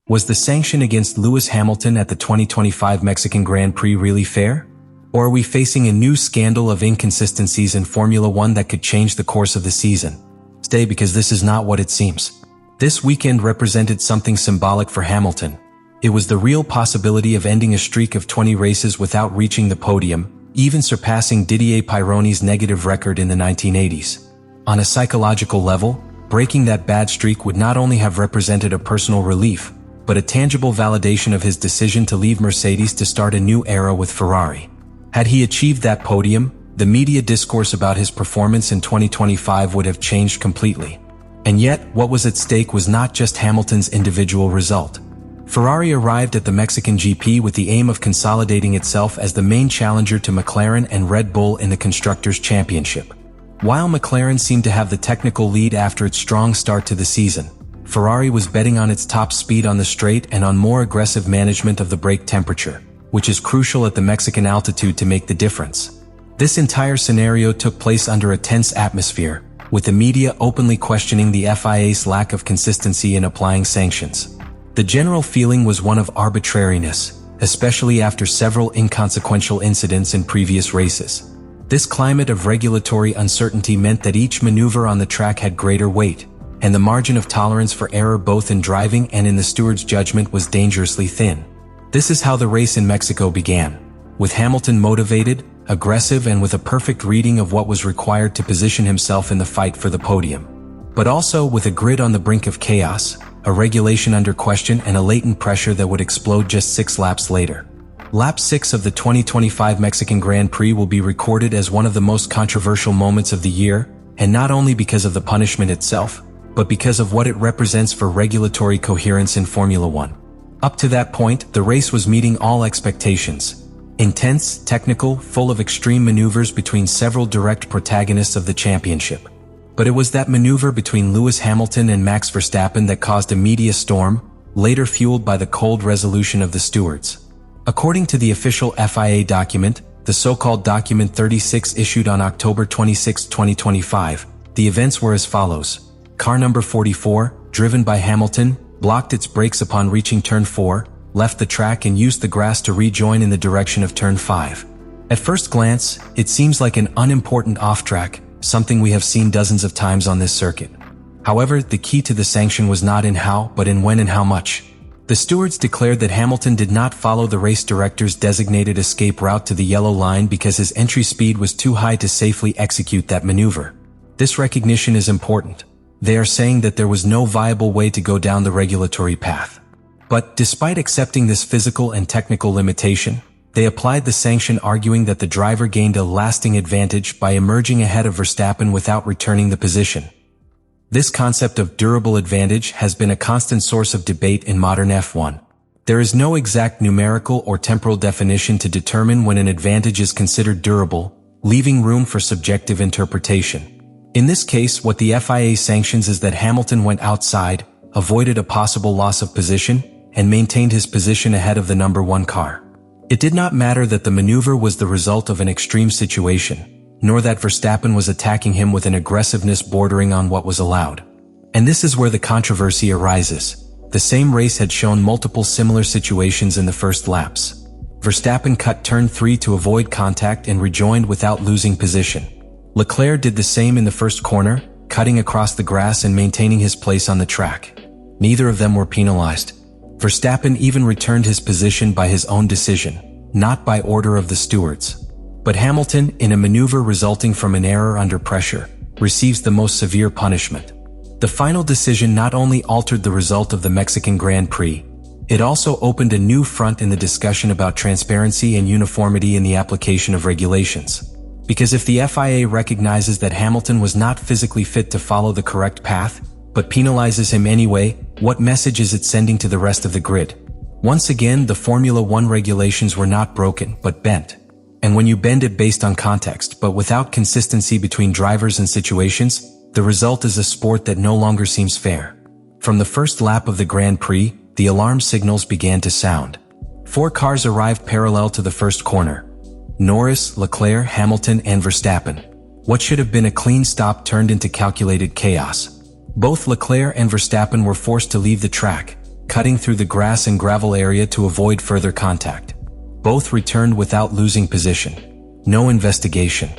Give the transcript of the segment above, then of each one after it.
Was the sanction against Lewis Hamilton at the 2025 Mexican Grand Prix really fair? Or are we facing a new scandal of inconsistencies in Formula One that could change the course of the season? Stay, because this is not what it seems. This weekend represented something symbolic for Hamilton. It was the real possibility of ending a streak of 20 races without reaching the podium, even surpassing Didier Pironi's negative record in the 1980s. On a psychological level, breaking that bad streak would not only have represented a personal relief, but a tangible validation of his decision to leave Mercedes to start a new era with Ferrari. Had he achieved that podium, the media discourse about his performance in 2025 would have changed completely. And yet, what was at stake was not just Hamilton's individual result. Ferrari arrived at the Mexican GP with the aim of consolidating itself as the main challenger to McLaren and Red Bull in the Constructors' Championship. While McLaren seemed to have the technical lead after its strong start to the season, Ferrari was betting on its top speed on the straight and on more aggressive management of the brake temperature, which is crucial at the Mexican altitude to make the difference. This entire scenario took place under a tense atmosphere, with the media openly questioning the FIA's lack of consistency in applying sanctions. The general feeling was one of arbitrariness, especially after several inconsequential incidents in previous races. This climate of regulatory uncertainty meant that each maneuver on the track had greater weight, and the margin of tolerance for error both in driving and in the steward's judgment was dangerously thin. This is how the race in Mexico began, with Hamilton motivated, aggressive, and with a perfect reading of what was required to position himself in the fight for the podium. But also with a grid on the brink of chaos, a regulation under question, and a latent pressure that would explode just 6 laps later. Lap 6 of the 2025 Mexican Grand Prix will be recorded as one of the most controversial moments of the year, and not only because of the punishment itself, but because of what it represents for regulatory coherence in Formula One. Up to that point, the race was meeting all expectations. Intense, technical, full of extreme maneuvers between several direct protagonists of the championship. But it was that maneuver between Lewis Hamilton and Max Verstappen that caused a media storm, later fueled by the cold resolution of the stewards. According to the official FIA document, the so-called Document 36 issued on October 26, 2025, the events were as follows. Car number 44, driven by Hamilton, blocked its brakes upon reaching turn 4, left the track and used the grass to rejoin in the direction of turn 5. At first glance, it seems like an unimportant off-track, something we have seen dozens of times on this circuit. However, the key to the sanction was not in how, but in when and how much. The stewards declared that Hamilton did not follow the race director's designated escape route to the yellow line because his entry speed was too high to safely execute that maneuver. This recognition is important. They are saying that there was no viable way to go down the regulatory path. But despite accepting this physical and technical limitation, they applied the sanction, arguing that the driver gained a lasting advantage by emerging ahead of Verstappen without returning the position. This concept of durable advantage has been a constant source of debate in modern F1. There is no exact numerical or temporal definition to determine when an advantage is considered durable, leaving room for subjective interpretation. In this case, what the FIA sanctions is that Hamilton went outside, avoided a possible loss of position, and maintained his position ahead of the number 1 car. It did not matter that the maneuver was the result of an extreme situation, nor that Verstappen was attacking him with an aggressiveness bordering on what was allowed. And this is where the controversy arises. The same race had shown multiple similar situations in the first laps. Verstappen cut turn 3 to avoid contact and rejoined without losing position. Leclerc did the same in the first corner, cutting across the grass and maintaining his place on the track. Neither of them were penalized. Verstappen even returned his position by his own decision, not by order of the stewards. But Hamilton, in a maneuver resulting from an error under pressure, receives the most severe punishment. The final decision not only altered the result of the Mexican Grand Prix, it also opened a new front in the discussion about transparency and uniformity in the application of regulations. Because if the FIA recognizes that Hamilton was not physically fit to follow the correct path, but penalizes him anyway, what message is it sending to the rest of the grid? Once again, the Formula One regulations were not broken, but bent. And when you bend it based on context, but without consistency between drivers and situations, the result is a sport that no longer seems fair. From the first lap of the Grand Prix, the alarm signals began to sound. 4 cars arrived parallel to the first corner. Norris, Leclerc, Hamilton, and Verstappen. What should have been a clean stop turned into calculated chaos. Both Leclerc and Verstappen were forced to leave the track, cutting through the grass and gravel area to avoid further contact. Both returned without losing position. No investigation.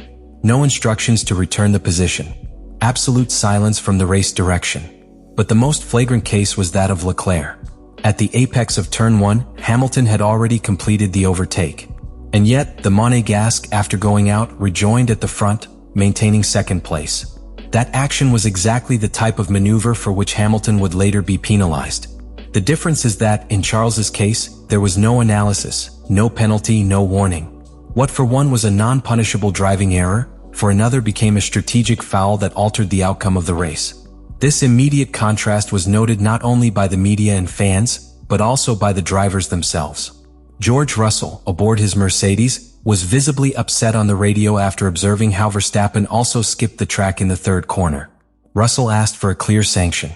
No instructions to return the position. Absolute silence from the race direction. But the most flagrant case was that of Leclerc. At the apex of Turn 1, Hamilton had already completed the overtake. And yet, the Monegasque, after going out, rejoined at the front, maintaining second place. That action was exactly the type of maneuver for which Hamilton would later be penalized. The difference is that, in Charles's case, there was no analysis, no penalty, no warning. What for one was a non-punishable driving error, for another became a strategic foul that altered the outcome of the race. This immediate contrast was noted not only by the media and fans, but also by the drivers themselves. George Russell, aboard his Mercedes, was visibly upset on the radio after observing how Verstappen also skipped the track in the third corner. Russell asked for a clear sanction.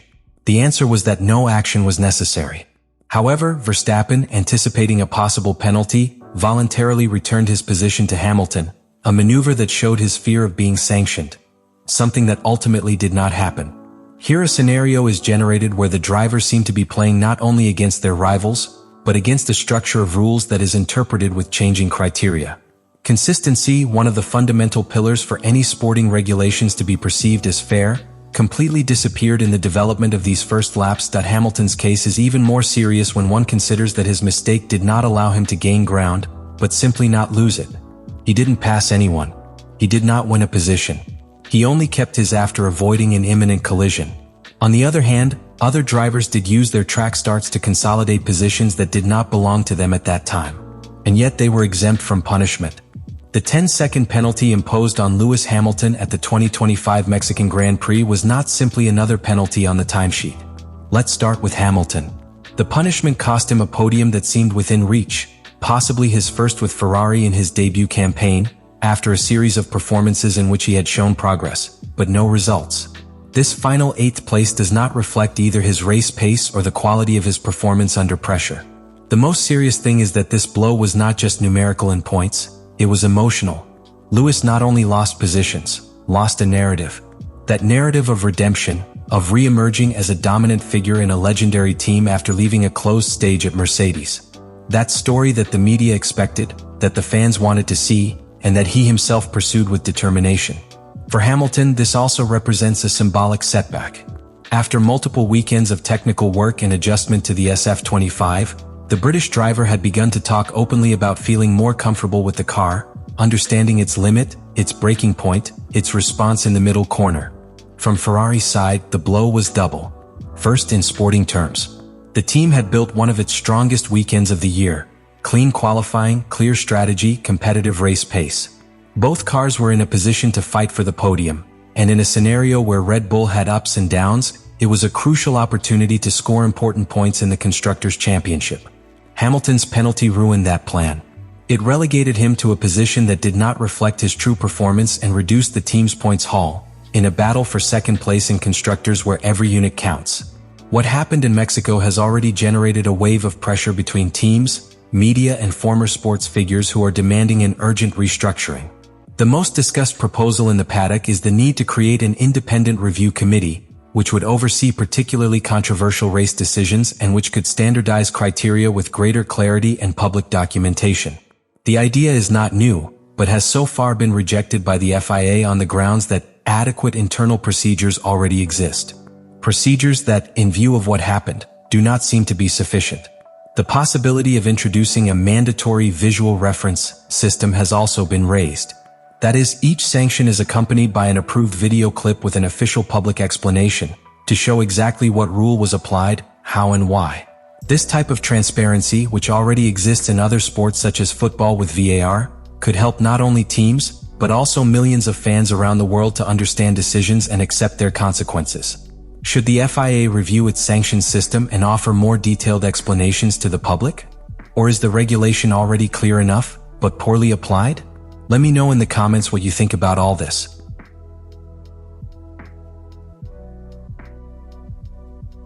The answer was that no action was necessary. However, Verstappen, anticipating a possible penalty, voluntarily returned his position to Hamilton, a maneuver that showed his fear of being sanctioned. Something that ultimately did not happen. Here a scenario is generated where the drivers seem to be playing not only against their rivals, but against a structure of rules that is interpreted with changing criteria. Consistency, one of the fundamental pillars for any sporting regulations to be perceived as fair, completely disappeared in the development of these first laps. Hamilton's case is even more serious when one considers that his mistake did not allow him to gain ground, but simply not lose it. He didn't pass anyone. He did not win a position. He only kept his after avoiding an imminent collision. On the other hand, other drivers did use their track starts to consolidate positions that did not belong to them at that time. And yet they were exempt from punishment. The 10-second penalty imposed on Lewis Hamilton at the 2025 Mexican Grand Prix was not simply another penalty on the timesheet. Let's start with Hamilton. The punishment cost him a podium that seemed within reach, possibly his first with Ferrari in his debut campaign, after a series of performances in which he had shown progress, but no results. This final 8th place does not reflect either his race pace or the quality of his performance under pressure. The most serious thing is that this blow was not just numerical in points, it was emotional. Lewis not only lost positions, lost a narrative. That narrative of redemption, of re-emerging as a dominant figure in a legendary team after leaving a closed stage at Mercedes. That story that the media expected, that the fans wanted to see, and that he himself pursued with determination. For Hamilton, this also represents a symbolic setback. After multiple weekends of technical work and adjustment to the SF25, the British driver had begun to talk openly about feeling more comfortable with the car, understanding its limit, its breaking point, its response in the middle corner. From Ferrari's side, the blow was double. First, in sporting terms. The team had built one of its strongest weekends of the year. Clean qualifying, clear strategy, competitive race pace. Both cars were in a position to fight for the podium, and in a scenario where Red Bull had ups and downs, it was a crucial opportunity to score important points in the Constructors' Championship. Hamilton's penalty ruined that plan. It relegated him to a position that did not reflect his true performance and reduced the team's points haul, in a battle for second place in Constructors where every unit counts. What happened in Mexico has already generated a wave of pressure between teams, media and former sports figures who are demanding an urgent restructuring. The most discussed proposal in the paddock is the need to create an independent review committee, which would oversee particularly controversial race decisions and which could standardize criteria with greater clarity and public documentation. The idea is not new, but has so far been rejected by the FIA on the grounds that adequate internal procedures already exist. Procedures that, in view of what happened, do not seem to be sufficient. The possibility of introducing a mandatory visual reference system has also been raised. That is, each sanction is accompanied by an approved video clip with an official public explanation, to show exactly what rule was applied, how and why. This type of transparency, which already exists in other sports such as football with VAR, could help not only teams, but also millions of fans around the world to understand decisions and accept their consequences. Should the FIA review its sanctions system and offer more detailed explanations to the public? Or is the regulation already clear enough, but poorly applied? Let me know in the comments what you think about all this.